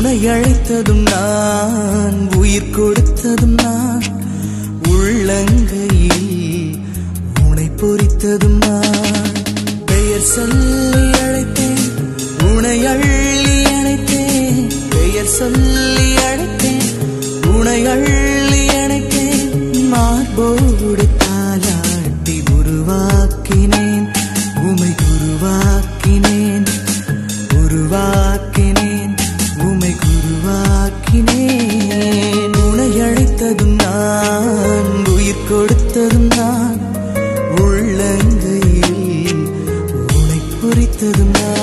உனை அழைத்ததும் நான், உயிர் கொடுத்ததும் நான், உள்ளங்கையில் உனை பொறித்ததும் நான். பெயர் சொல்லி அழைத்தேன், உனை அள்ளி அணைத்தேன். பெயர் சொல்லி அழைத்தேன், உனை அள்ளி அணைத்தேன். மார்போடு தாலாட்டி உருவாக்கினேன், உமை உருவாக்கினேன், உருவாக்கினேன், உமை உருவாக்கினேன். உனை அழைத்ததும் நான், உயிர் கொடுத்ததும் நான், உள்ளங்கையில் உனை பொறித்ததும் நான்.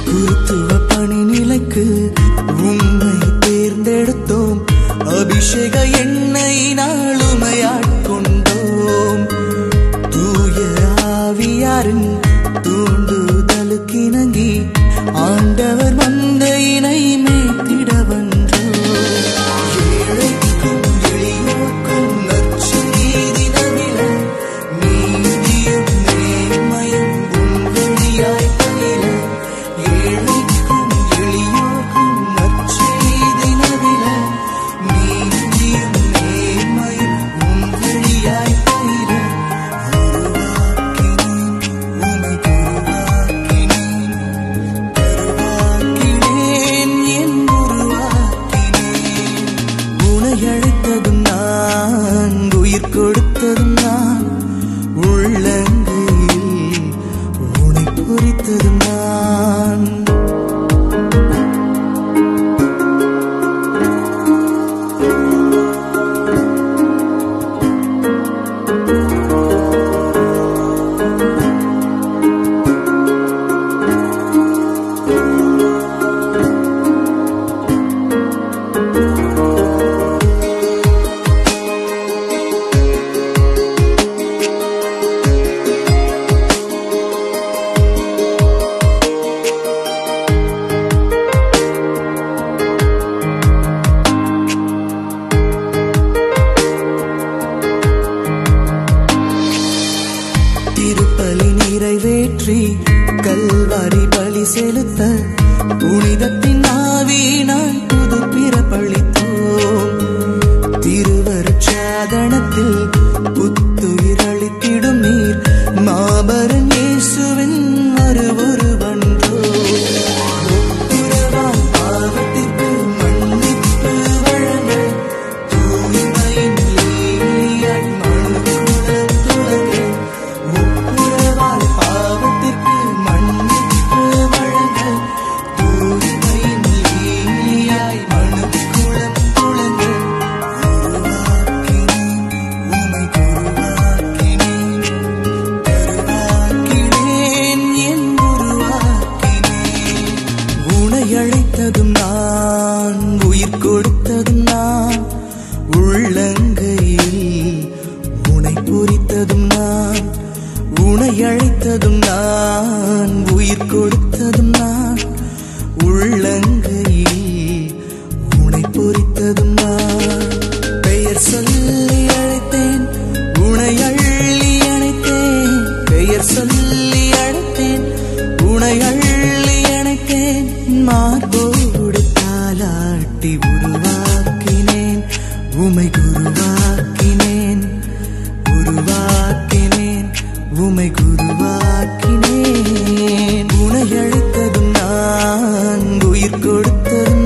குருத்துவ பணி நிலைக்கு உம்மை தேர்ந்தெடுத்தோம். அபிஷேக எண்ணெயினால் உம்மை ஆட்கொண்டோம். தூய ஆவியாரின் தூண்டுதலுக்கிணங்கி ஆண்டவர் மந்தையினை மேய்த்திட வந்தோம். ஏழைக்கும் எளியோர்க்கும் நற்செய்தி நபில நீதியும் நேர்மையும் உன் வழியாய் பயில. ஏழைக்கும் எளியோர்க்கும் நற்செய்தி நபில நீதியும் நேர்மையும் உன் வழியாய் பயில. உருவாக்கினேன், உமை உருவாக்கினேன், உருவாக்கினேன், என் உருவாக்கினேன். உனை அழைத்ததும் நான், உயிர் கொடுத்ததும் நான், உள்ளங்கையில் உனை பொறித்ததும் நான். திருப்பலி நிறைவேற்றி கல்வாரி பலி செலுத்த புனிதத்தின் ஆவியினால் புது பிறப்பளித்தோம். திருவருட்சாதனத்தில் புத்துயிர் அளித்திடும் நீர் மாபரன் இயேசுவின் மறுவுருவன்றோ. ஒப்புரவாய் பாவத்திற்கு மன்னிப்பு வழங்க தூய்மையின் லீலியாய் மனுக்குலம் துலங்க. ஒப்புரவாய் பாவத்திற்கு மன்னிப்பு வழங்க தூய்மையின் லீலியாய் மனுக்குலம் துலங்க. உருவாக்கினேன், உமை உருவாக்கினேன், உருவாக்கினேன், என் உருவாக்கினேன். உனை அழைத்ததும் நான், உயிர் கொடுத்ததும் நான், உள்ளங்கையில் உனை பொறித்ததும் நான். உனை அழைத்ததும் நான், உயிர் கொடுத்ததும் நான், உள்ளங்கையில் உனை பொறித்ததும் நான். பெயர் சொல்லி அழைத்தேன், உனை அள்ளி அணைத்தேன். பெயர் சொல்லி அழைத்தேன், உனை அள்ளி அணைத்தேன். மார்போடு தாலாட்டி உருவாக்கினேன், உமை உருவாக்கினேன், உருவாக்கினேன், உமை உருவாக்கினேன். உனை அழைத்ததும் நான், உயிர் கொடுத்ததும்